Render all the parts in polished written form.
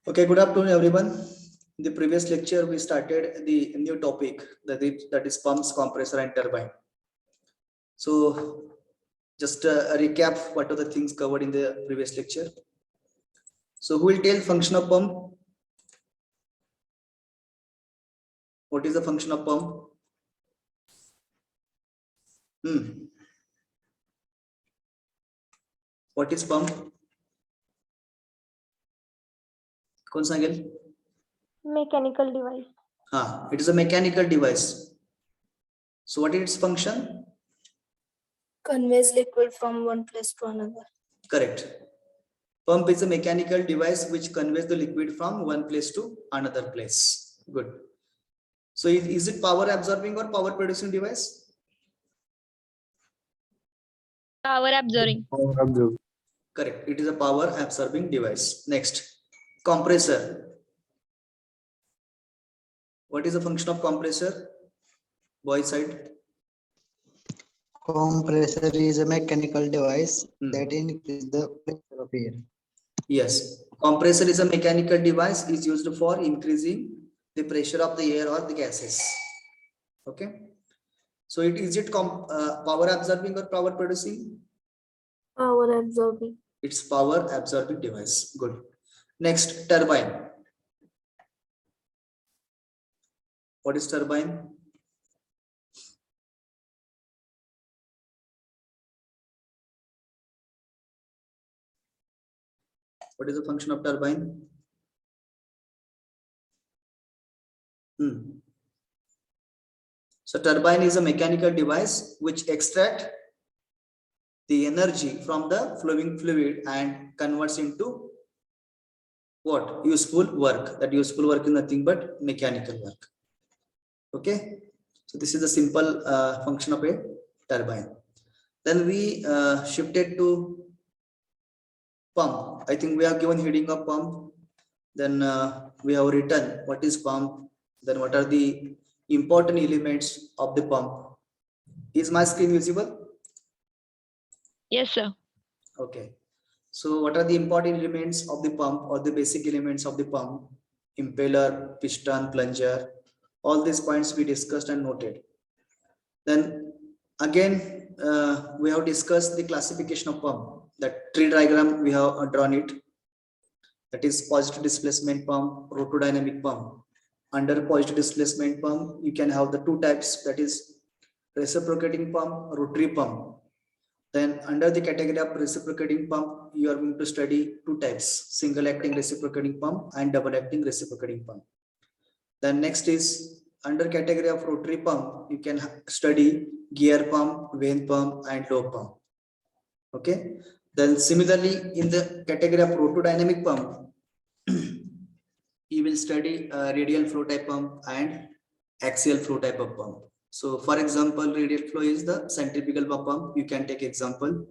Okay, good afternoon, everyone. In the previous lecture, we started the new topic that is pumps, compressor, and turbine. So, just a recap what are the things covered in the previous lecture. So, who will tell function of pump? What is the function of pump? What is pump? कौन सा गेल? Mechanical device. It is a mechanical device. So, what is its function? Conveys liquid from one place to another. Correct. Pump is a mechanical device which conveys the liquid from one place to another place. Good. So is it power absorbing or power producing device? Power absorbing. Correct. It is a power absorbing device. Next, compressor. What is the function of compressor? Boy side. Compressor is a mechanical device that increases the pressure of air. Yes, compressor is a mechanical device is used for increasing the pressure of the air or the gases. Okay. So is it power absorbing or power producing? Power absorbing. It's power absorbing device. Good. Next, turbine. What is turbine? What is the function of turbine? So turbine is a mechanical device which extract the energy from the flowing fluid and converts into what? Useful work. That useful work is nothing but mechanical work. Okay. So this is the simple function of a turbine. Then we shifted to pump. I think we have given heading of pump. Then we have written what is pump. Then what are the important elements of the pump. Is my screen visible? Yes, sir. Okay. So what are the important elements of the pump or the basic elements of the pump? Impeller, piston, plunger. All these points we discussed and noted. Then again, we have discussed the classification of pump. That tree diagram we have drawn it. That is positive displacement pump, rotodynamic pump. Under positive displacement pump, you can have the two types, that is reciprocating pump, rotary pump. Then under the category of reciprocating pump, you are going to study two types, single acting reciprocating pump and double acting reciprocating pump. Then next is under category of rotary pump, you can study gear pump, vane pump and low pump. Okay. Then similarly in the category of rotodynamic pump, you will study radial flow type pump and axial flow type of pump. So for example, radial flow is the centrifugal pump. You can take example.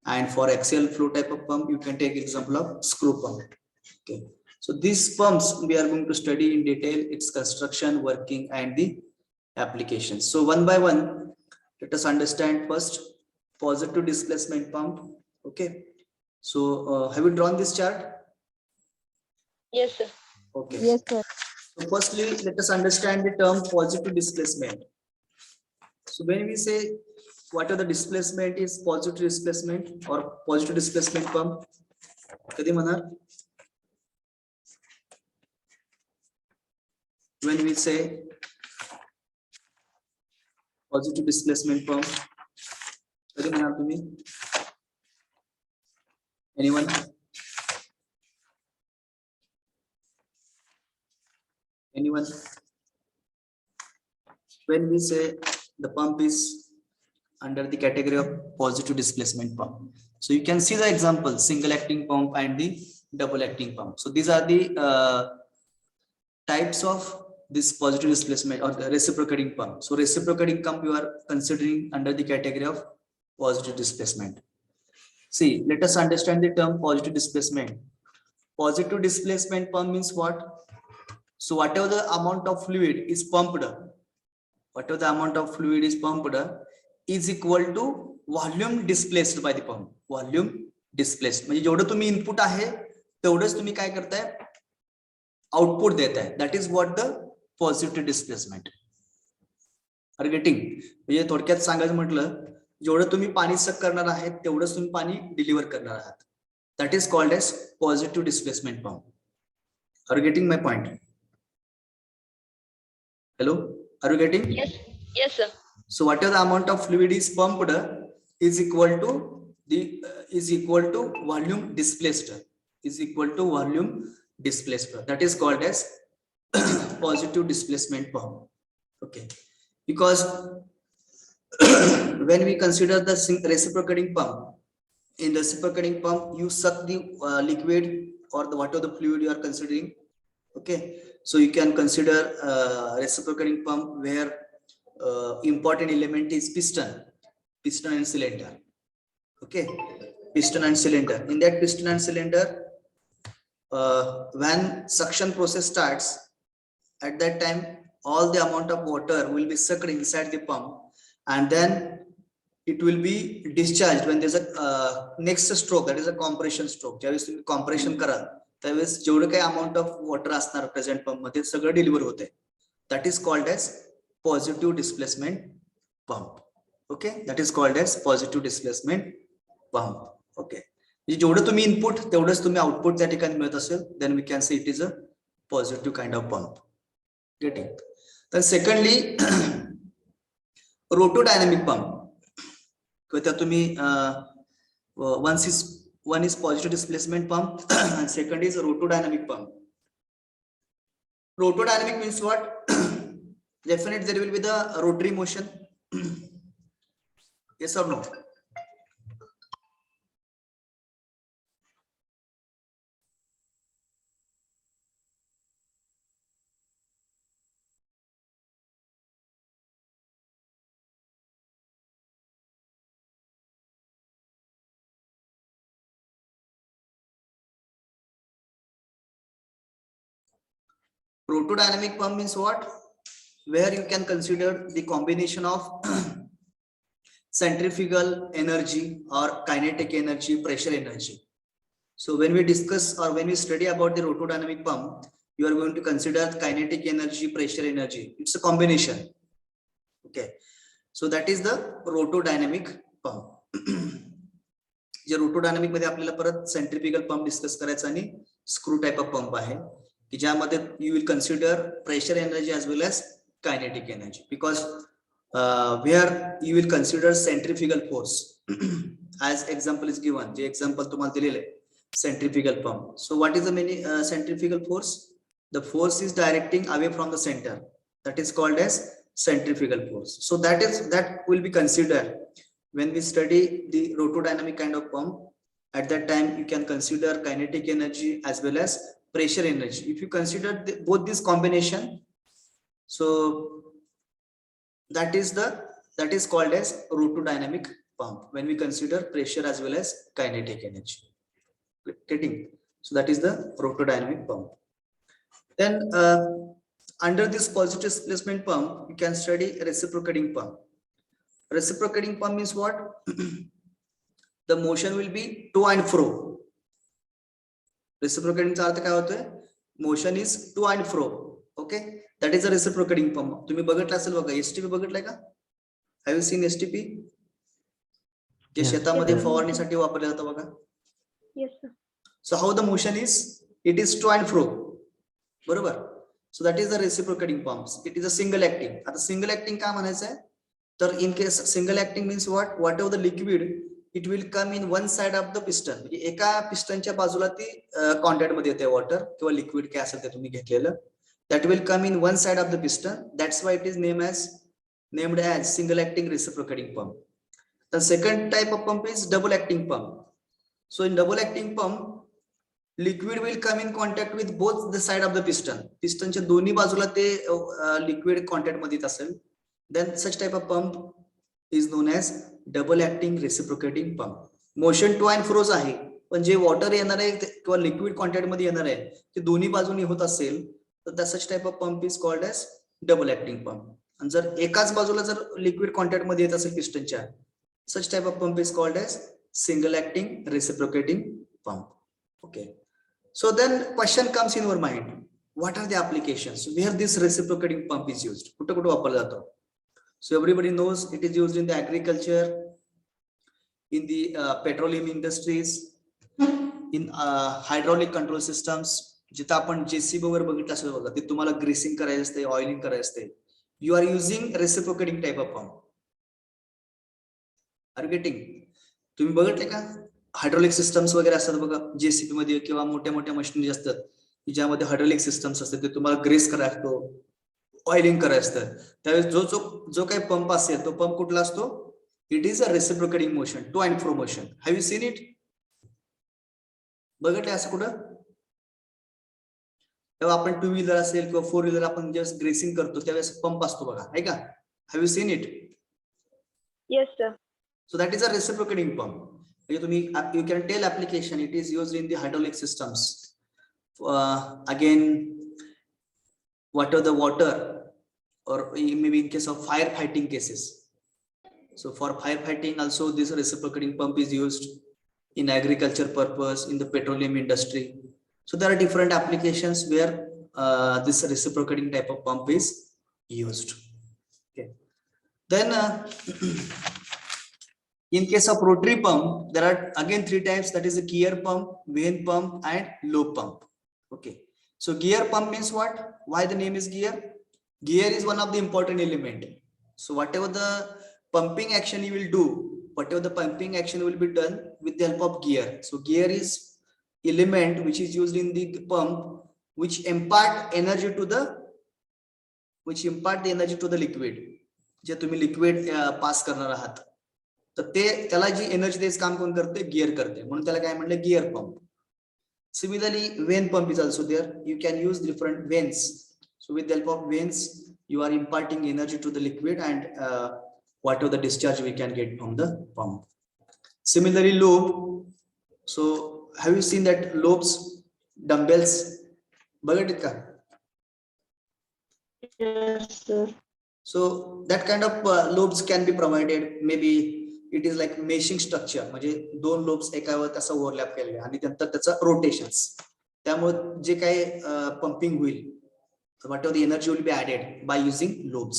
And for axial flow type of pump, you can take example of screw pump. Okay. So these pumps we are going to study in detail, its construction, working and the applications. So one by one, let us understand first positive displacement pump. Okay. So have you drawn this chart? Yes, sir. Okay. Yes, sir. So firstly, let us understand the term positive displacement. So when we say whatever the displacement is positive displacement or positive displacement pump, when we say positive displacement pump, anyone? Anyone? When we say the pump is under the category of positive displacement pump, so you can see the example, single acting pump and the double acting pump. So these are the types of this positive displacement or the reciprocating pump. So reciprocating pump you are considering under the category of positive displacement. See, let us understand the term positive displacement. Positive displacement pump means what? So whatever the amount of fluid is pumped, whatever the amount of fluid is pumped is equal to volume displaced by the pump. Volume displaced म्हणजे जेवढं तुम्ही input आहे तेवढंच तुम्ही काय करताय, output देत आहे, that is what the positive displacement. Are getting? म्हणजे थोडक्यात सांगायचं म्हटलं, जेवढं तुम्ही पाणी सक करणार आहात तेवढंच तुम्ही पाणी डिलिव्हर करणार आहात. That is called as positive displacement pump. Are you getting my point? Hello, are you getting? Yes. Yes, sir. So whatever the amount of fluid is pumped is equal to volume displaced, is equal to volume displaced. That is called as positive displacement pump. Okay, because when we consider the reciprocating pump, in reciprocating pump you suck the liquid or the whatever the fluid you are considering. Okay, so you can consider reciprocating pump where important element is piston and cylinder. Okay, piston and cylinder. In that piston and cylinder, when suction process starts, at that time all the amount of water will be sucked inside the pump, and then it will be discharged when there's a next stroke, that is a compression stroke. ज्यावेळेस तुम्ही compression कराल त्यावेळेस जेवढं काही amount of water असणार present pump मध्ये सगळं deliver होते. That is called as positive displacement pump. Okay, that is called as positive displacement pump. Okay, म्हणजे जेवढं तुम्ही इनपुट तेवढंच तुम्ही आउटपुट त्या ठिकाणी मिळत असेल, then we can say it is a positive kind of pump. Getting? तर सेकंडली रोटोडायनामिक पंप, त्या तुम्ही one is positive displacement pump and second is rotodynamic pump. Rotodynamic means what? Definitely there will be the rotary motion. Yes or no? Rotodynamic pump means what? Where you can consider the combination of centrifugal energy or kinetic energy, pressure energy. So when we discuss or when we study about the rotodynamic pump, you are going to consider kinetic energy, pressure energy. It's a combination. Okay, so that is the rotodynamic pump. जे रोटोडायनामिक मध्ये आपल्याला परत centrifugal pump discuss करायचा आणि screw type of pump आहे की ज्यामध्ये you will consider pressure energy as well as kinetic energy, because where you will consider centrifugal force as example is given. जे example तुम्हाला दिलेले centrifugal pump. So what is the many centrifugal force? The force is directing away from the centre, that is called as centrifugal force. So that will be considered when we study the rotodynamic kind of pump. At that time you can consider kinetic energy as well as pressure energy. If you consider both this combination, so that is called as rotodynamic pump, when we consider pressure as well as kinetic energy. Getting? So that is the rotodynamic pump. Then under this positive displacement pump, you can study reciprocating pump. Reciprocating pump means what? The motion will be to and fro. Reciprocating चा अर्थ काय होतोय? Motion is to and fro. Okay, that is a reciprocating pump. तुम्ही बघितलं असेल बघा, STP बघितलंय का? Have you seen STP? जे शेतामध्ये फवारणीसाठी वापरले जातं बघा. Yes, sir. So how the motion is? It is to and fro. बरोबर? So that is the reciprocating pumps. It is a single acting. आता single acting काय म्हणायचं आहे? तर in case single acting means what? Whatever the liquid, it will come in one side of the piston. म्हणजे एका पिस्टनच्या बाजूला ती contact मध्ये येते वॉटर किंवा लिक्विड काय असेल ते तुम्ही घेतलेलं. That will come in one side of the piston. That's why it is named as single acting reciprocating pump. The second type of pump is double acting pump. So in double acting pump, liquid will come in contact with both the side of the piston. पिस्टनच्या दोन्ही बाजूला ते liquid contact मध्ये येत असेल, then such type of pump is known as double acting reciprocating pump. Motion to and fro आहे, पण जे water येणार आहे किंवा लिक्विड कॉन्टॅक्ट मध्ये येणार आहे ते दोन्ही बाजूनी होत असेल तर such type of pump is called as double acting pump. आणि जर एकाच बाजूला जर लिक्विड कॉन्टॅक्ट मध्ये येत असेल पिस्टनच्या, such type of pump is called as single acting reciprocating pump. Okay, so then question comes in your mind, what are the applications where this reciprocating pump is used? कुठं कुठं वापरला जातो? So everybody knows it is used in the agriculture, in the petroleum industries, in hydraulic control systems. जिथं आपण JCB वर बघितलं असेल बघा, ते तुम्हाला ग्रेसिंग करायचं असते, ऑइलिंग करायचं असते. You are using reciprocating type of pump. Are you getting? तुम्ही बघितले का हायड्रोलिक सिस्टम्स वगैरे असतात बघा JCB मध्ये किंवा मोठ्या मोठ्या मशिनरी असतात ज्यामध्ये हायड्रोलिक सिस्टम्स असतात, ते तुम्हाला ग्रेस करायला असतो, ऑइलिंग करायचं असतं. त्यावेळेस जो काही पंप असेल तो पंप कुठला असतो? It is a reciprocating motion, to and fro motion. Have you seen it? बघितले असं कुठं? तेव्हा आपण टू व्हीलर असेल किंवा फोर व्हीलर आपण जेव्हा ग्रेसिंग करतो त्यावेळेस पंप असतो बघा, आहे का? Have you seen it? Yes, sir. So that is a reciprocating pump. You can tell application it is used in the hydraulic systems. Again, what are the water, or maybe in case of firefighting cases. So for firefighting also this reciprocating pump is used, in agriculture purpose, in the petroleum industry. So there are different applications where this reciprocating type of pump is used. Okay. Then in case of rotary pump, there are again three types, that is a gear pump, vane pump, and lobe pump. Okay. So gear pump means what? Why the name is gear? Gear is one of the important element. So whatever the pumping action you will do, whatever the pumping action will be done with the help of gear. So gear is element which is used in the pump, which impart energy to the liquid. जे तुम्ही liquid पास करणार आहात तर ते त्याला जी energy द्यायचं काम कोण करते? गिअर करते, म्हणून त्याला काय म्हणलं? Gear pump. Similarly vane pump is also there. You can use different vanes. So with the help of vanes you are imparting energy to the liquid, and whatever the discharge we can get from the pump. Similarly lobe. So have you seen that lobes, dumbbells? बघितले का? Yes, sir. So that kind of lobes can be provided. Maybe it is like meshing structure, म्हणजे दोन lobes एकावर तसा overlap केलेले आणि नंतर त्याचा रोटेशन्स, त्यामुळे जे काही पंपिंग होईल, whatever the energy will be added by using lobes.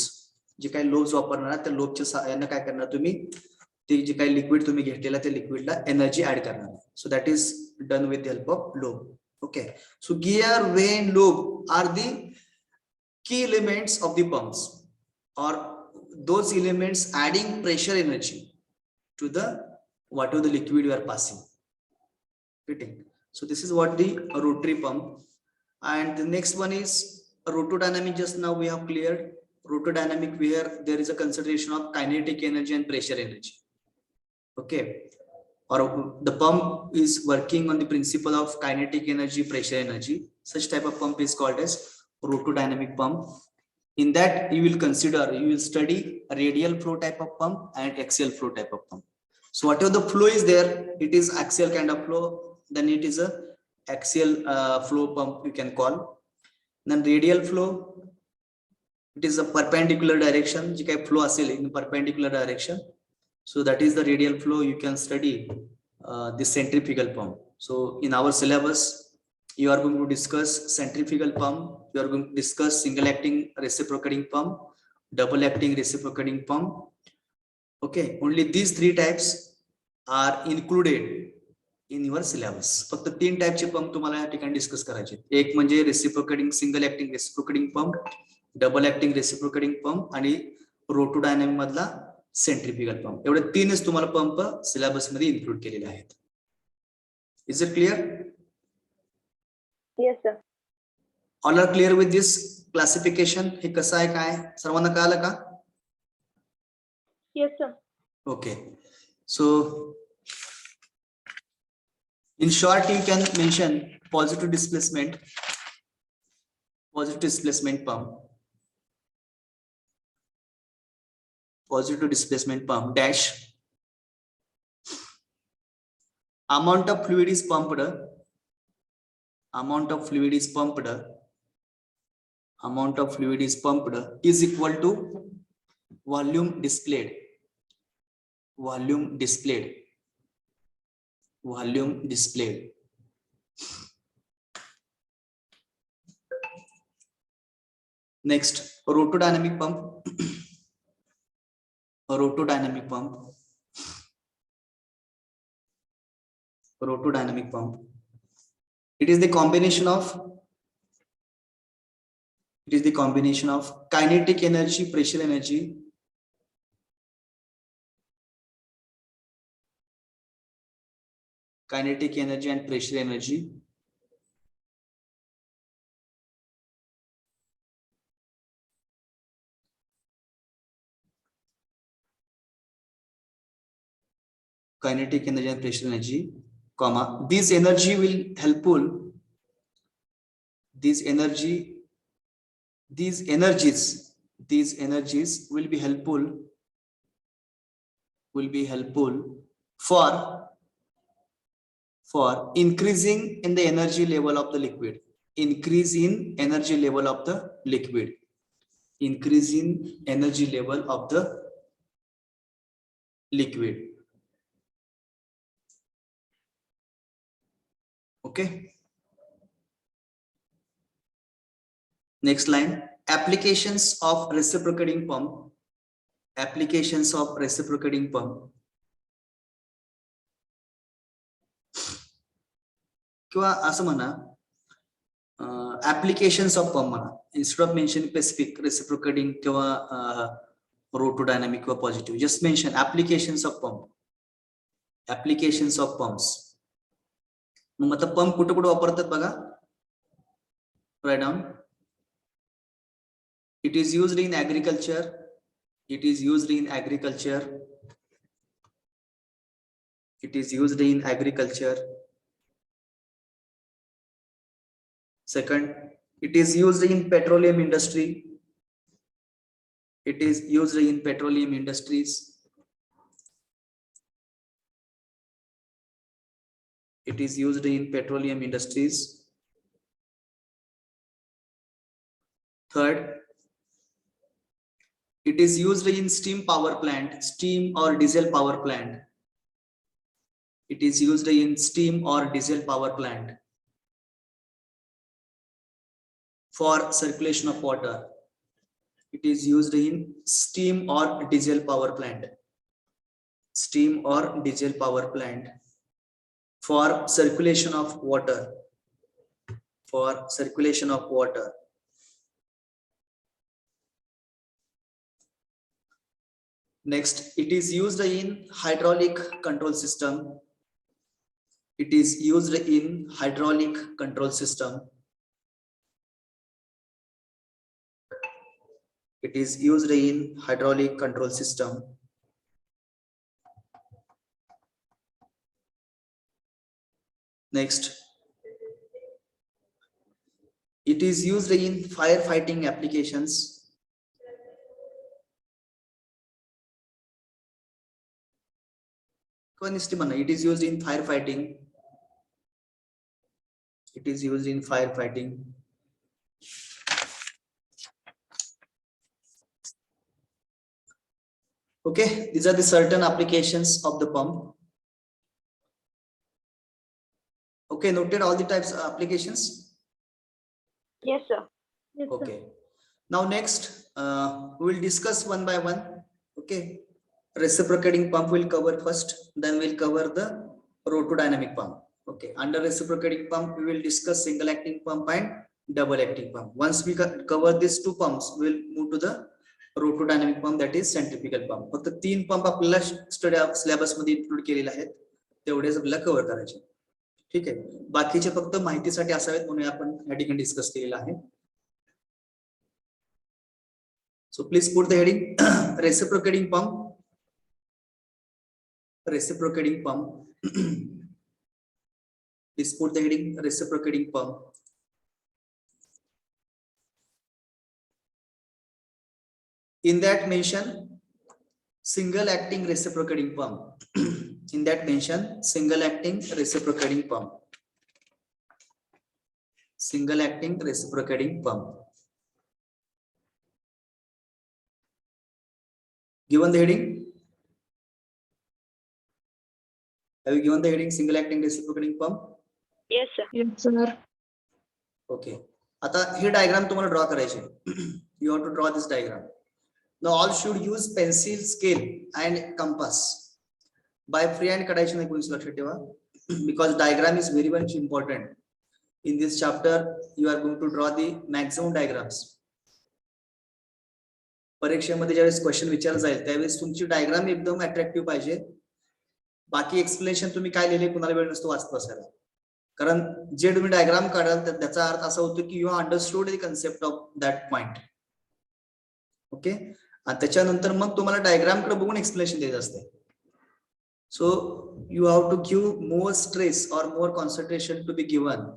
जे काही lobes वापरणार त्या लोबच्या सहाय्याने काय करणार तुम्ही? ते जे काही लिक्विड तुम्ही घेतलेला त्या लिक्विडला एनर्जी ऍड करणार. So that is done with the help of lobe. Okay. So gear, vane, lobe are the key elements of the pumps, or those elements adding pressure energy to the whatever the liquid you are passing. Fitting. So this is what the rotary pump. And the next one is rotodynamic. Just now we have cleared rotodynamic, where there is a consideration of kinetic energy and pressure energy. Okay. Or the pump is working on the principle of kinetic energy, pressure energy. Such type of pump is called as rotodynamic pump. In that you will study a radial flow type of pump and axial flow type of pump. So whatever the flow is there, it is axial kind of flow, then it is a axial flow pump you can call. Then radial flow, it is a perpendicular direction, ji kai flow asil in perpendicular direction. So that is the radial flow. You can study the centrifugal pump. So in our syllabus you are going to discuss centrifugal pump, you are going to discuss single acting reciprocating pump, double acting reciprocating pump. Okay, only these three types are included in your syllabus. फक्त तीन टाइपचे pump तुम्हाला या ठिकाणी discuss करायचे. एक म्हणजे reciprocating, single acting reciprocating pump, double acting reciprocating pump आणि रोटोडायनामिक मधला सेंट्रिफ्युगल पंप. एवढे तीनच तुम्हाला पंप सिलेबस मध्ये इन्क्लूड केलेले आहेत. Is it clear? Yes, sir. All are clear with this classification? हे कसं आहे काय सर्वांना कळालं का? Yes, sir. Okay. So in short you can mention positive displacement pump, positive displacement pump dash, amount of fluid is pumped, amount of fluid is pumped is equal to volume displayed, volume displayed. Next, rotodynamic pump. Rotodynamic pump. Rotodynamic pump. It is the combination of kinetic energy, pressure energy, and pressure energy comma, these energies will be helpful for increasing in the energy level of the liquid. Increase in energy level of the liquid. Increase in energy level of the liquid. Okay. Next line. Applications of reciprocating pump. Applications of reciprocating pump. किंवा असं म्हणा, applications of pump म्हणा, instead of mentioning specific reciprocating किंवा rotodynamic किंवा positive, just mention applications of pump. Applications of pumps. मग आता pump कुठे कुठे वापरतात बघा. Write down. It is used in agriculture. It is used in agriculture. It is used in agriculture. Second, it is used in petroleum industry. It is used in petroleum industries. It is used in petroleum industries. Third, it is used in steam power plant, steam or diesel power plant. It is used in steam or diesel power plant for circulation of water. It is used in steam or diesel power plant. Steam or diesel power plant for circulation of water. For circulation of water. Next, it is used in hydraulic control system. It is used in hydraulic control system. It is used in hydraulic control system. Next, it is used in firefighting applications. It is used in firefighting. It is used in firefighting. Okay, these are the certain applications of the pump. Okay, noted all the types of applications. Yes, sir. Yes, sir. Okay, now next we will discuss one by one. Okay, reciprocating pump will cover first, then we'll cover the rotodynamic pump. Okay, under reciprocating pump we will discuss single acting pump and double acting pump. Once we cover these two pumps, we'll move to the rotodynamic pump, that is centrifugal pump. फक्त 3 pump आपल्याला study syllabus मध्ये include केलेले आहेत, तेवढेच आपल्याला cover करायचे. ठीक आहे, बाकीचे फक्त माहितीसाठी असावेत म्हणून आपण या ठिकाणी डिस्कस केलेला आहे. So please put the heading reciprocating pump. Reciprocating pump. Please put the heading reciprocating pump. In that mention single acting reciprocating pump. In that mention single acting reciprocating pump. Single acting reciprocating pump. Given the heading? Have you given the heading single acting reciprocating pump? Yes, sir. Yes, sir. Okay. आता हे diagram तुम्हाला draw करायचे. You have to draw this diagram. Now all should use pencil, scale and compass. By freehand काढायची नाही कोणीच लक्षात ठेवा. Because diagram is very much important. In this chapter, you are going to draw the maximum diagrams. परीक्षेमध्ये ज्यावेळेस question विचारला जाईल त्यावेळेस तुमची डायग्राम एकदम अट्रॅक्टिव्ह पाहिजे. बाकी एक्सप्लेनेशन तुम्ही काय लिहिले कुणाला वेळ नसतो वाचत बसायला. कारण जे तुम्ही डायग्राम काढाल त्याचा अर्थ असा होतो की you have understood the concept of that point. Okay, आणि त्याच्यानंतर मग तुम्हाला डायग्राम कडे बघून एक्सप्लेनेशन द्यायचं असते. So you have to give more stress और more concentration to be given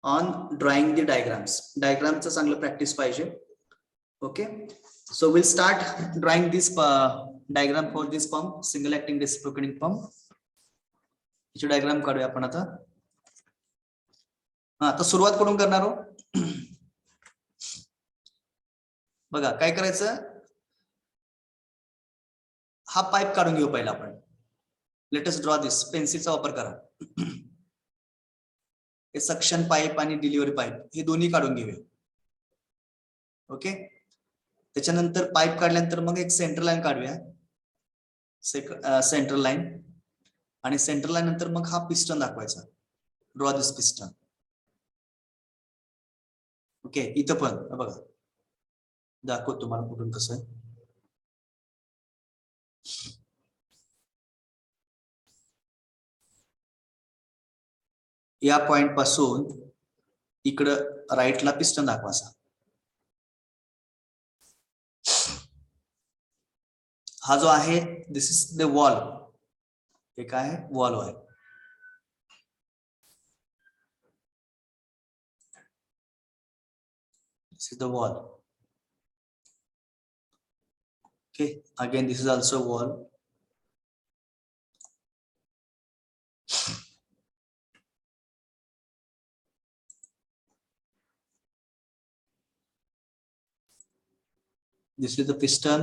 on drawing the diagrams. डायग्रामचं चांगलं प्रॅक्टिस पाहिजे. Okay, so we'll start drawing this diagram for this pump, single acting reciprocating pump. इथे diagram काढूया आपण आता. आता सुरुवात करून करणार आहोत. बघा काय करायचं, हा पाईप काढून घेऊ पहिला आपण. Let us draw this. पेन्सिलचा वापर करा. हे सक्शन पाईप आणि डिलिव्हरी पाईप हे दोन्ही काढून घेऊया. ओके, त्याच्यानंतर पाईप काढल्यानंतर मग एक सेंटर लाईन काढूया. सेंटर लाईन आणि सेंटर लाईन नंतर मग हा पिस्टन दाखवायचा. Draw this piston. ओके, इथं पण बघा दाखवतो तुम्हाला कुठून कसं आहे. या पॉइंट पासून इकडं राईटला पिस्टन दाखवायचा. हा जो आहे दिस इज द वॉल. हे काय आहे, वॉल आहे. This is the wall. Okay, again this is also wall. This is the piston.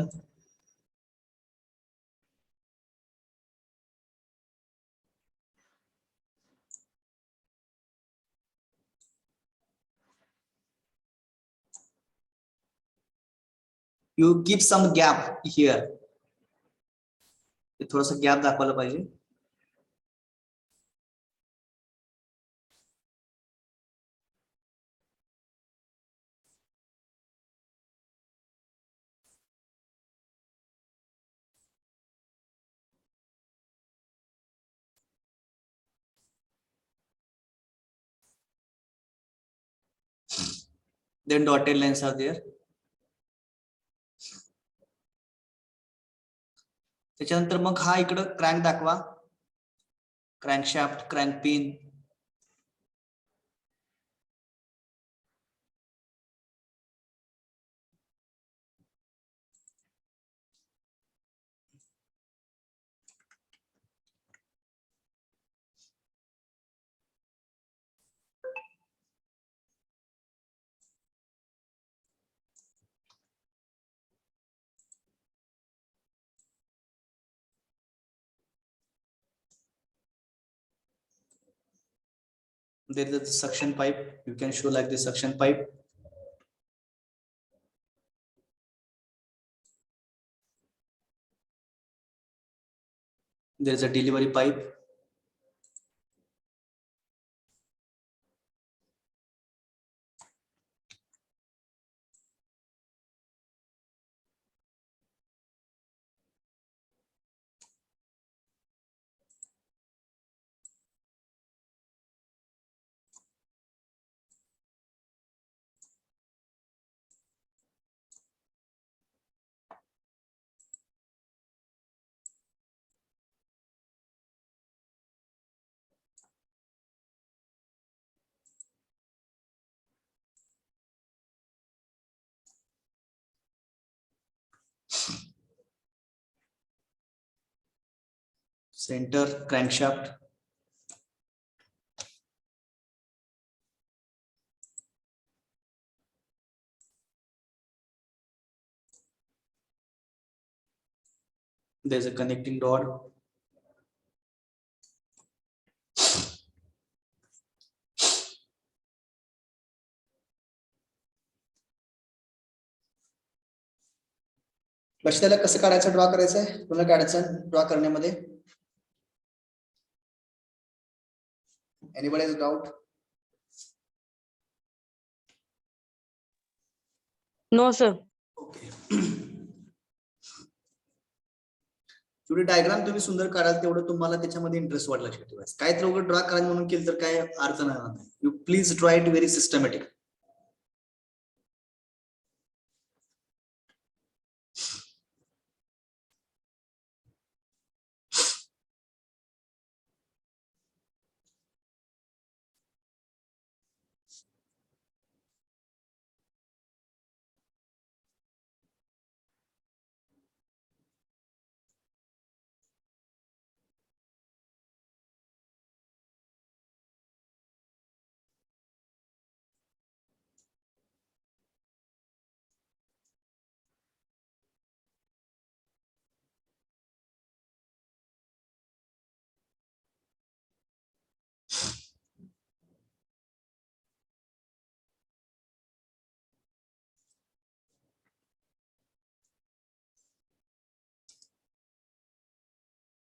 You keep some gap here. थोडासा गॅप दाखवायला पाहिजे. Then dotted lines are there. त्याच्यानंतर मग हा इकडं क्रँक दाखवा. Crankshaft, crank pin. There is a suction pipe. You can show like the suction pipe. There is a delivery pipe. Center crankshaft. There's a connecting rod. लक्ष द्यायला कसं काढायचं, draw करायचंय, पुन्हा काढायचं ड्रॉ करण्यामध्ये. Anybody has doubt? No sir. Okay. जेवढी diagram तुम्ही सुंदर काढाल तेवढं तुम्हाला त्याच्यामध्ये इंटरेस्ट वाढला लक्षात. काय तर उघड ड्रॉ करायचं म्हणून केलं तर काय अर्थ नाही. You please draw it very systematic.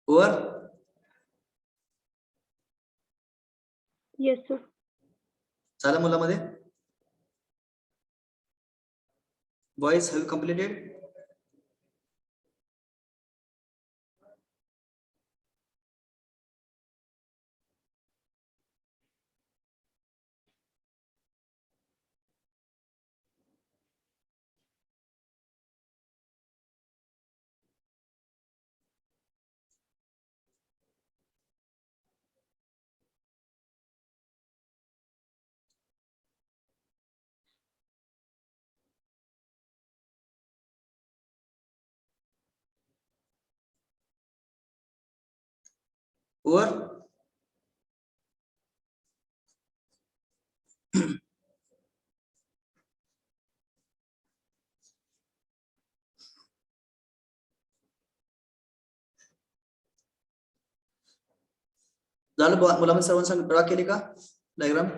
Over. Yes sir. झालं मुलामध्ये? Boys have completed? ओव्हर. झालं मुलांमध्ये सर्वांनी ड्रॉ केली का डायग्राम?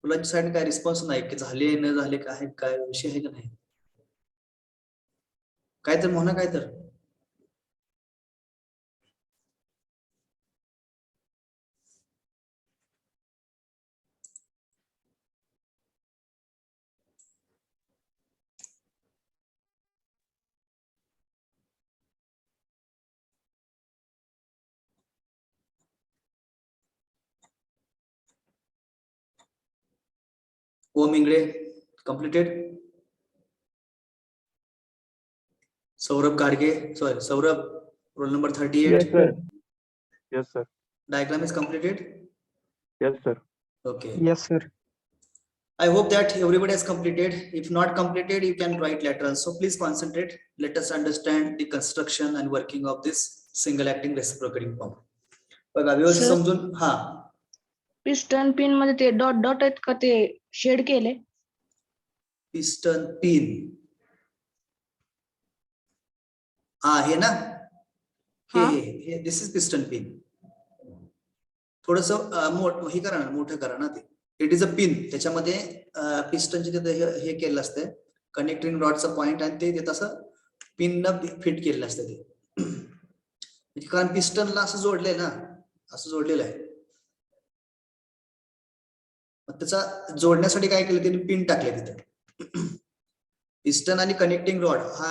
मुलांच्या साईड काय रिस्पॉन्स नाही की झाले न झाले, काय विषय आहे का नाही? काय तर म्हणा काय तर. Om Ingale completed. Saurabh Gadge, sorry Saurabh, roll number 38. Yes, sir. Yes, sir. Diagram is completed. Yes, sir. Okay. Yes, sir. I hope that everybody has completed. If not completed, you can write later. So please concentrate. Let us understand the construction and working of this single acting reciprocating pump. बघा व्यवस्थित Sir. समजून. हा, piston pin मध्ये ते dot dot आहेत का, ते shade केले? पिस्टन पिन, हा हे ना, हा. हे दिस इज पिस्टन पिन. थोडस हे करा ना, मोठं करा ना ते. It is a pin. त्याच्यामध्ये पिस्टनचे तिथे हे केलेलं असतं कनेक्टिंग रॉडचा पॉइंट, आणि ते असं पिन न फिट केलेलं असतं ते. कारण पिस्टनला असं जोडलंय ना, असं जोडलेलं आहे. मग त्याचा जोडण्यासाठी काय केलं, त्यांनी पिन टाकले तिथे. पिस्टन आणि कनेक्टिंग रॉड हा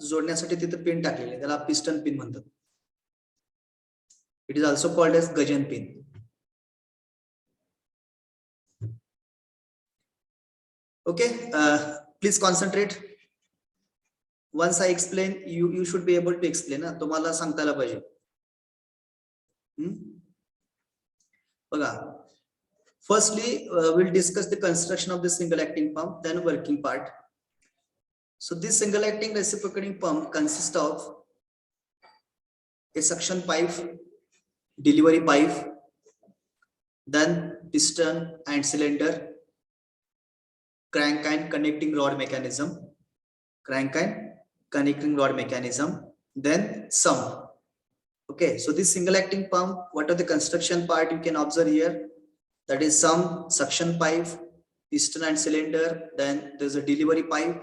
जोडण्यासाठी तिथे पिन टाकलेले, त्याला पिस्टन पिन म्हणतात. It is also called as gudgeon pin. Okay, please concentrate. Once I explain, you should be able to explain. तुम्हाला सांगता आलं पाहिजे. बघा, firstly we'll discuss the construction of the single acting pump, then working part. So this single acting reciprocating pump consists of a suction pipe, delivery pipe, then piston and cylinder, crank and connecting rod mechanism, crank and connecting rod mechanism, then sump. Okay, so this single acting pump, what are the construction part you can observe here? That is some suction pipe, piston and cylinder, then there's a delivery pipe,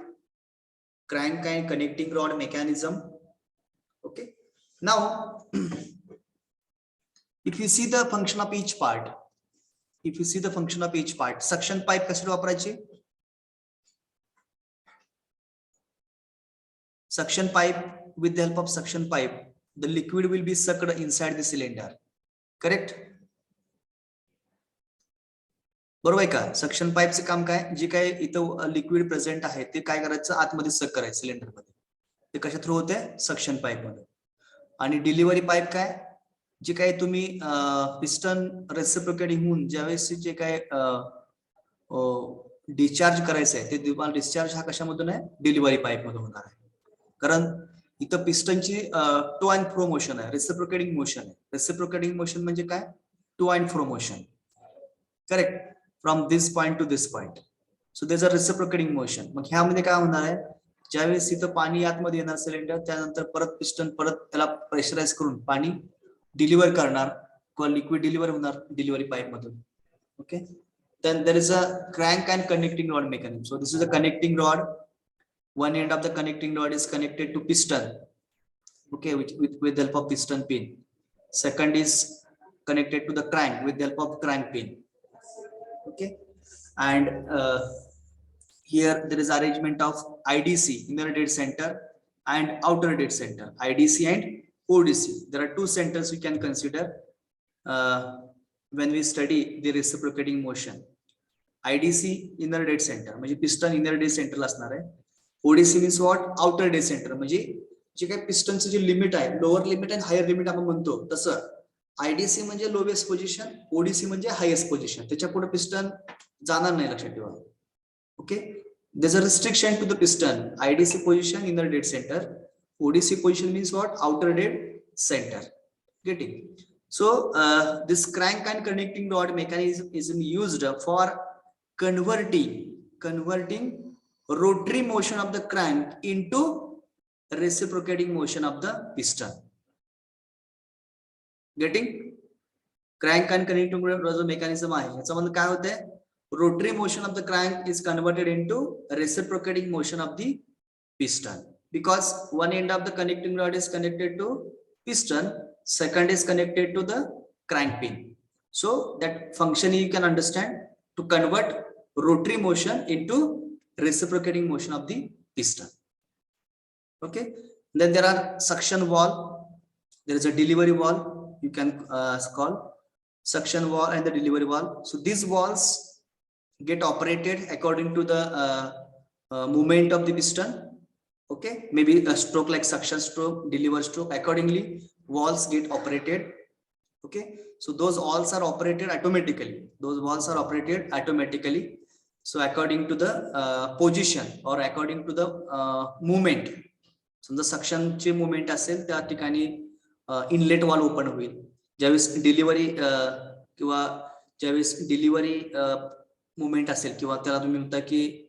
crank and connecting rod mechanism. Okay, now if you see the function of each part, suction pipe कशासाठी वापरायची? Suction pipe, with the help of suction pipe, the liquid will be sucked inside the cylinder. Correct? बरोबर आहे का? Suction पाईपचं काम काय? जे काय इथं liquid present आहे ते काय करायचं, आतमध्ये सक करायचं सिलेंडर मध्ये. ते कशा थ्रू होते? सक्शन पाईप मध्ये. आणि डिलिव्हरी पाईप काय? जे काय तुम्ही पिस्टन रेसिप्रोकेटिंग होऊन ज्यावेळेस जे काय डिस्चार्ज करायचं आहे, ते तुम्हाला डिस्चार्ज हा कशामधून आहे? डिलिव्हरी पाईप मधून होणार आहे. कारण इथं पिस्टनची टू अँड फ्रो मोशन आहे, रेसिप्रोकेटिंग मोशन आहे. रेसिप्रोकेटिंग मोशन म्हणजे काय? To and fro motion. Correct? From this point to this point. So there is a reciprocating motion. मग ह्यामध्ये काय होणार आहे? ज्यावेळेस इथं पाणी आतमध्ये येणार सिलेंडर, त्यानंतर परत पिस्टन परत त्याला प्रेशराइज करून पाणी डिलिव्हर करणार किंवा लिक्विड डिलिव्हर होणार डिलिव्हरी पाईप मधून. Okay, then there is a crank and connecting rod mechanism. So this is a connecting rod. One end of the connecting rod is connected to piston, okay, with the help of piston pin. Second is connected to the crank with the help of crank pin. Okay, and here there is arrangement of IDC, inner dead center, and outer dead center. IDC and ODC. There are two centers we can consider when we study the reciprocating motion. IDC, inner dead center, म्हणजे piston inner dead सेंटरला असणार आहे. ODC means what? Outer dead centre, म्हणजे जे काही पिस्टनचं जे limit आहे, lower limit आणि higher limit आपण म्हणतो तसं. IDC म्हणजे लोवेस्ट पोझिशन, ODC म्हणजे हायेस्ट पोझिशन. त्याच्या पुढे पिस्टन जाणार नाही, लक्षात ठेवा. Okay, there's a restriction to the piston. IDC position, inner dead center. ODC position means what? Outer dead center. Getting? So this crank and connecting rod mechanism is used for converting rotary motion of the crank into reciprocating motion of the piston. Getting? Crank and connecting rod mechanism आहे. याचा मतलब काय होते? Rotary motion of the crank is converted into reciprocating motion of the piston, because one end of the connecting rod is connected to piston, second is connected to the crank pin. So that function you can understand, to convert rotary motion into reciprocating motion of the piston. Okay, then there are suction valve, there is a delivery valve, you can call suction valve and the delivery valve. So these valves get operated according to the movement of the piston. Okay, maybe a stroke like suction stroke, deliver stroke, accordingly valves get operated. Okay, so those valves are operated automatically. So according to the position or according to the movement. समजा suction चे movement असेल त्या ठिकाणी inlet valve open होईल. ज्यावेळेस delivery किंवा ज्यावेळेस delivery movement असेल, किंवा त्याला तुम्ही म्हणता की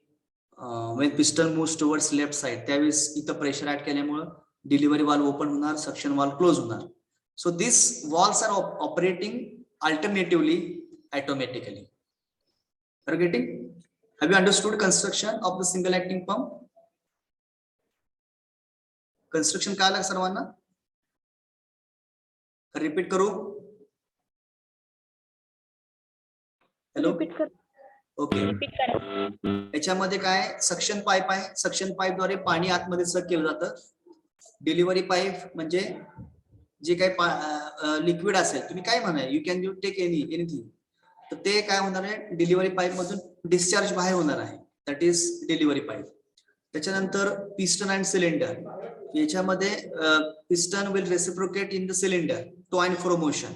when piston moves towards left side, त्यावेळेस इथं प्रेशर ऍड केल्यामुळे डिलिव्हरी वाल्व ओपन होणार, सक्शन वाल्व क्लोज होणार. So these valves are operating alternatively automatically. Are you getting? Have you understood construction of the single acting pump? Construction काय लागेल सर्वांना? Repeat करू? Hello, okay. याच्यामध्ये काय suction pipe आहे, suction pipe द्वारे पाणी आतमध्ये सक केलं जातं. डिलिव्हरी पाईप म्हणजे जे काही लिक्विड असेल, तुम्ही काय म्हणा, you can you take anything, तर ते काय होणार आहे, डिलिव्हरी पाईप मधून डिस्चार्ज बाहेर होणार आहे, दॅट इज डिलिव्हरी पाईप. त्याच्यानंतर पिस्टन अँड सिलेंडर, याच्यामध्ये piston will reciprocate in the cylinder, to and fro motion.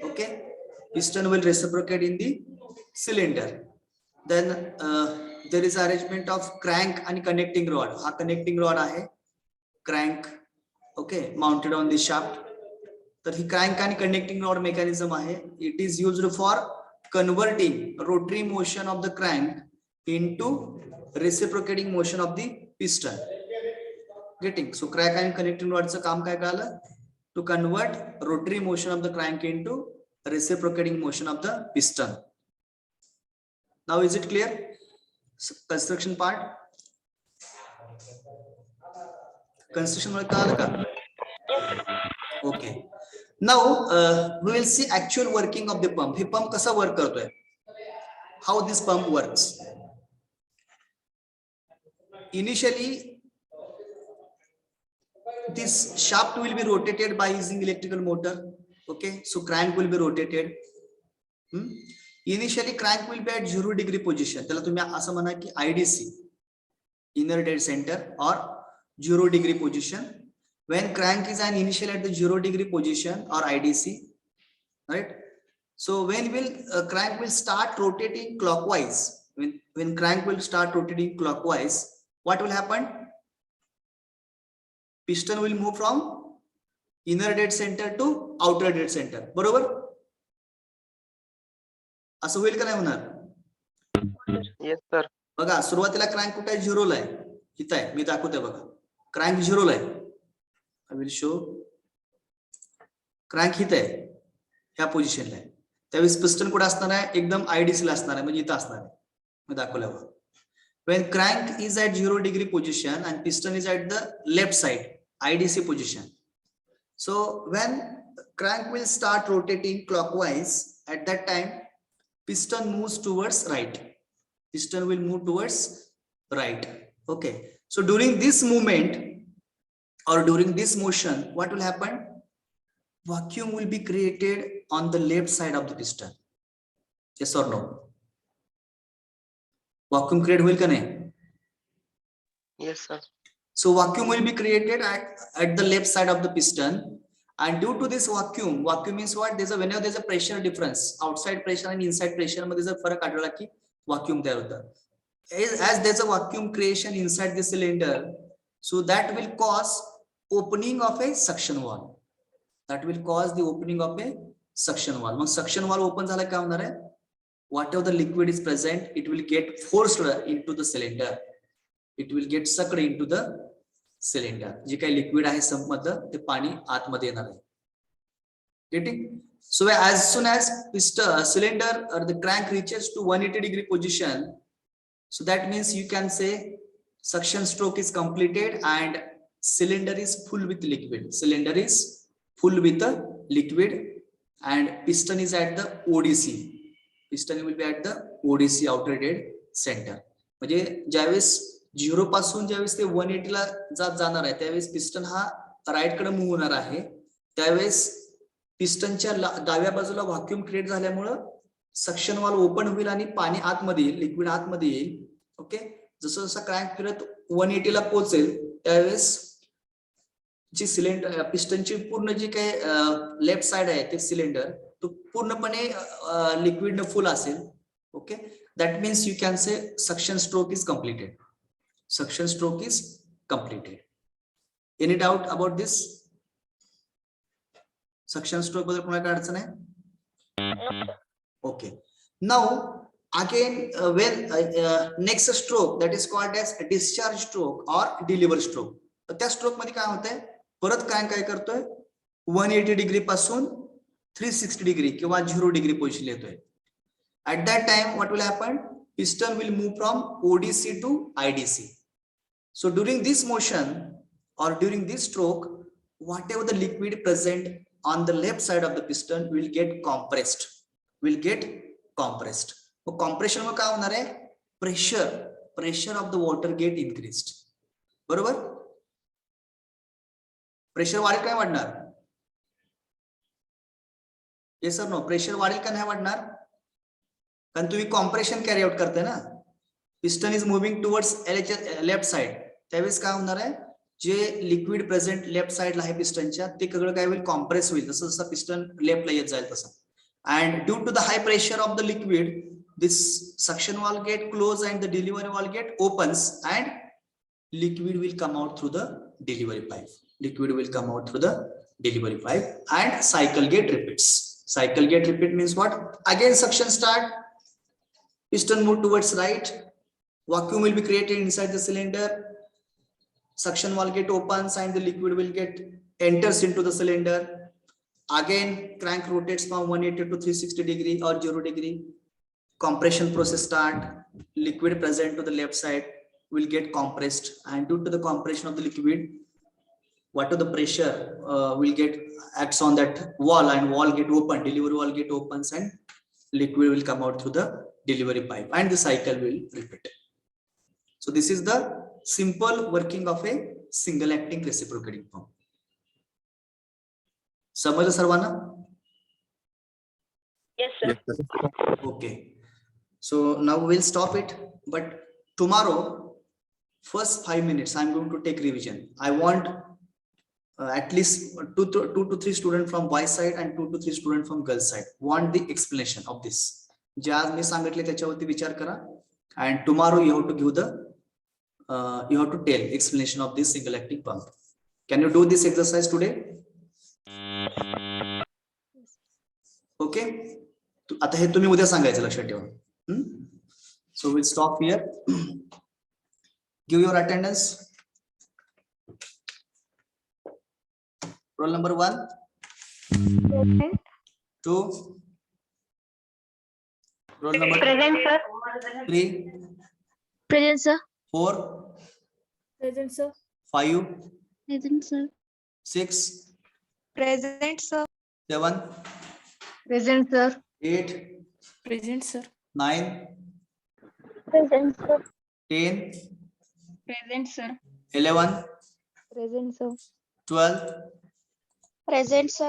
Okay, piston will reciprocate in the cylinder. Then there is arrangement of crank आणि connecting rod. हा connecting rod आहे, crank. Okay, mounted on this shaft. तर ही crank आणि connecting rod mechanism आहे. It is used for converting rotary motion of the crank into reciprocating motion of the piston. Getting? So crank and connecting rodचं काम काय कळालं? To convert rotary motion of the crank into reciprocating motion of the piston. Now is it clear? Construction part. Construction मध्ये कळालं का? Okay. Now we will see actual working of the pump. हे pump कसा work करतोय? How this pump works? Initially, this shaft will be rotated by using electrical motor. Okay, so crank will be rotated. Initially, crank will be at 0 degree position. त्याला तुम्ही असं म्हणा की IDC, inner dead center, or 0 degree position. When crank is initially at the 0 degree position or IDC, right? So when crank will start rotating clockwise, when crank will start rotating clockwise, what will happen? Piston will move from inner dead center to outer dead center. बरोबर? असं होईल का नाही होणार? Yes sir. बघा सुरुवातीला crank कुठे आहे? 0 ला आहे. इथं आहे, मी दाखवतोय बघा. क्रँक 0 ला आहे. I will show. क्रँक इथं आहे, ह्या पोझिशनला आहे. त्यावेळेस पिस्टन कुठे असणार आहे? एकदम आयडीसी ला असणार आहे, म्हणजे इथं असणार आहे. मी दाखवलं बघा. When crank is at 0 degree position and piston is at the left side, IDC position. So when crank will start rotating clockwise, at that time, piston moves towards right. Piston will move towards right. Okay. So during this movement or during this motion, what will happen? Vacuum will be created on the left side of the piston. Yes or no? Vacuum create will ka nahi? Yes sir. So vacuum will be created at the left side of the piston, and due to this vacuum means what? Whenever there's a pressure difference, outside pressure and inside pressure मध्ये जर फरक आढळला की vacuum तयार होतं. As there's a vacuum creation inside the cylinder, so that will cause opening of a suction valve. That will cause the opening of a suction valve. Mug suction valve open झाला काय होणार आहे? Whatever the liquid is present, it will get forced into the cylinder. It will get sucked into the cylinder. जे काही liquid आहे sump मधलं ते पाणी आतमध्ये येणार आहे. Getting? So as soon as piston cylinder or the crank reaches to 180 degree position, so that means you can say suction stroke is completed and cylinder is full with liquid. Cylinder is full with the liquid and piston is at the ODC. Piston will be at the ODC, outer dead center. म्हणजे ज्यावेळेस 0 पासून ज्यावेळेस ते 180 ला जाणार आहे त्यावेळेस piston हा right कडे मूव्ह होणार आहे. त्यावेळेस पिस्टनच्या डाव्या बाजूला व्हॅक्यूम क्रिएट झाल्यामुळं सक्शन वॉल्व ओपन होईल आणि पाणी आतमध्ये येईल, लिक्विड आतमध्ये येईल. ओके, जसं जसं क्रँक फिरत 180 ला पोहोचेल त्यावेळेस जी सिलेंडर पिस्टनची पूर्ण जी काही लेफ्ट साइड आहे ते सिलेंडर तो पूर्णपणे लिक्विड न फुल असेल. Okay, that means you can say suction stroke is completed. Suction stroke is completed. Any doubt about this? Suction stroke बद्दल कोणाला अडचण आहे? Okay, now again when next stroke that is called as discharge stroke or deliver stroke. तर त्या stroke मध्ये काय होतंय? परत काय करतोय? 180 डिग्री पासून 360 डिग्री किंवा 0 डिग्री पोझिशन येतोय. At that time, what will happen? Piston will move from ODC to IDC. So during this motion or during this stroke, whatever the liquid present on the left side of the piston will get compressed. Will get compressed. So compression में क्या होना है? Pressure of the water get increased. बरोबर? Pressure वाढेल काय वाढणार? Yes or no? Pressure वाढेल का नाही वाढणार? कारण तुम्ही कॉम्प्रेशन कॅरी आउट करताय ना. Piston is moving towards left side. त्यावेळेस काय होणार आहे? जे लिक्विड प्रेझेंट लेफ्ट साइडला आहे पिस्टनच्या ते सगळं काय होईल? कॉम्प्रेस होईल. जसं जसं पिस्टन लेफ्टला येत जाईल तसं. And due to the high pressure of the liquid this suction valve get close and the delivery valve get opens and liquid will come out through the delivery pipe. Liquid will come out through the delivery pipe and cycle get repeats. Cycle get repeat means what? Again suction start, piston move towards right, vacuum will be created inside the cylinder, suction valve get opens and the liquid will get enters into the cylinder. Again crank rotates from 180 to 360 degree or 0 degree. Compression process start. Liquid present to the left side will get compressed, and due to the compression of the liquid, what are the pressure will get acts on that wall, and wall get open, delivery wall get opens, and liquid will come out through the delivery pipe, and the cycle will repeat. So this is the simple working of a single acting reciprocating pump. समजलं सर्वांना? Yes, sir. Yes, sir. Okay. So now we'll stop it, but tomorrow, first 5 minutes, I'm going to take revision. I want at least two to three students from boys side and 2 to 3 students from girls side. Want the explanation of this. जे आज मी सांगितले त्याच्यावरती विचार करा. And tomorrow you have to give the you have to tell explanation of this single acting pump. Can you do this exercise today? Okay. आता हे तुम्ही उद्या सांगायचं, लक्षात ठेवा. So we'll stop here. Give your attendance. Roll number 1, 2. Roll number Present, sir. 3, Present, sir. 4, Present, sir. 5, Present, sir. 6, Present, sir. 7, Present, sir. 8, Present, sir. 9, Present, sir. 10, Present, sir. 11, Present, sir. 12, Present, sir.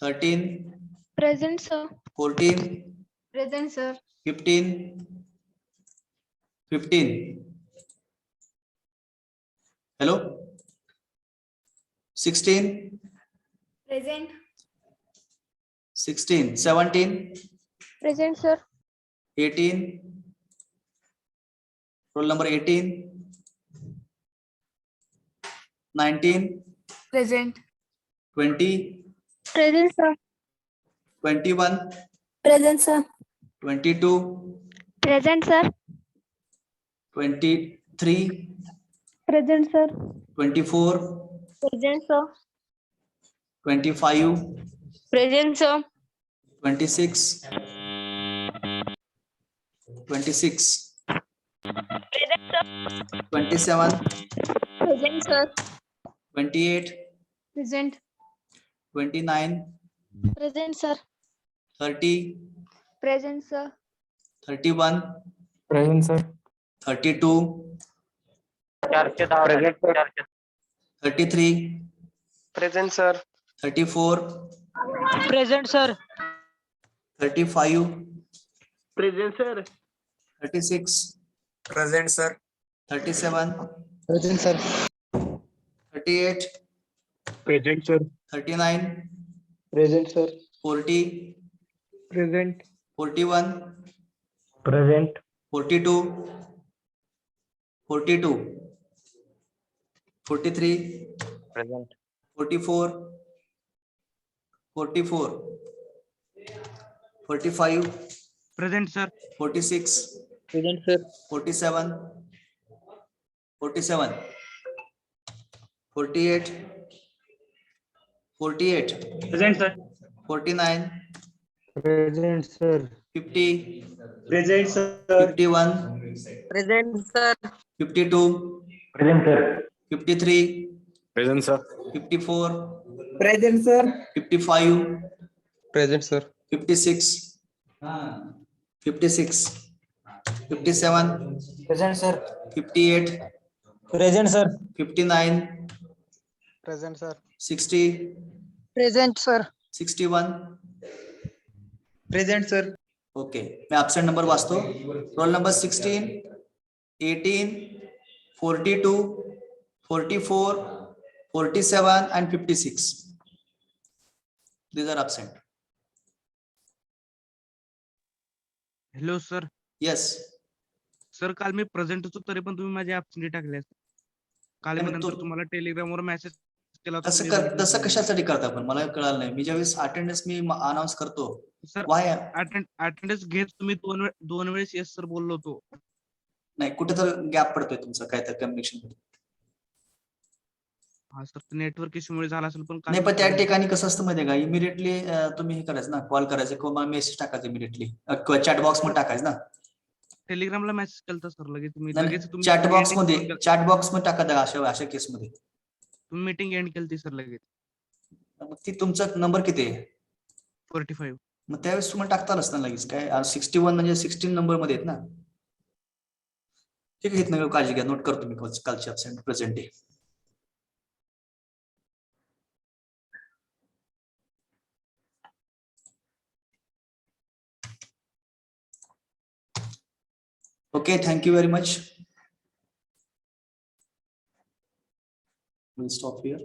13, Present, sir. 14, Present, sir. 15, 15. Hello? 16, Present. 16, 17, Present, sir. 18. Roll number 18, 19, Present. 20, Present, sir. 21, Present, sir. 22, Present, sir. 23, Present, sir. 24, Present, sir. 25, Present, sir. 26, 26, 27, Present, sir. 28, Present. 29, Present, sir. 30, Present, sir. 31, Present, sir. 32, 33, Present, sir. 34, Present, sir. 35, Present, sir. 36, Present, sir. 37, Present, sir. 38, Present, sir. 39, Present, sir. 40, Present. 41, Present. 42, 42, 43, Present. 44, 44, 45, Present, sir. 46, Present, sir. 47, 47, 48, 48, Present, sir. 49, Present, sir. 50, Present, sir. 51, Present, sir. 52, Present, sir. 53, Present, sir. 54, Present, sir. 55, Present, sir. 56, 56, 57, Present, sir. 58, Present, sir. 59, Present, sir. 60, Present, sir. 61. Present, sir. Okay, मैं absent number वाचतो. Roll number 16, 18, 42, 44, 47 and 56. These are absent. Hello, sir. Yes. Sir काल मी present होतो तरी पण तुम्ही माझे absent टाकले. काल मी आणि नंतर तो- तुम्हाला टेलिग्रामवर मेसेज केला होता. तसं कशासाठी करता पण मला कळालं नाही. मी ज्यावेळेस अटेंडन्स मी अनाउन्स करतो, सर वाय अटेंडन्स घेत तुम्ही दोन वेळेस येस सर बोललो होतो. नाही, कुठे तर गॅप पडतोय तुमचं, काय तर कम्युनिकेशन. हा सर नेटवर्क इश्यूमुळे झाला असेल पण काल नाही मी पण त्या present- ठिकाणी कसं असतं माहितीये का इमिडिएटली तुम्ही हे करायचं ना कॉल करायचं किंवा मेसेज टाकायचं इमिडिएटली किंवा चॅट बॉक्स मध्ये टाकायचं ना टेलिग्रामला मेसेज केलता सर लगेच तुम्ही नाही लगेच तुम्ही चॅट बॉक्स ending मध्ये call केलता. चॅट बॉक्स मध्ये टाका अशा अशा केस मध्ये तुम्ही मीटिंग एंड केली सर लगेच मग ती तुमचा नंबर किती आहे 45. मग त्यावेळेस तुम्हाला टाकता ना लगेच काय 61 म्हणजे 16 नंबर मध्ये आहेत ना ठीक आहे इथनं काळजी घ्या नोट करतो मी कालची absent present day Okay, thank you very much. We'll stop here.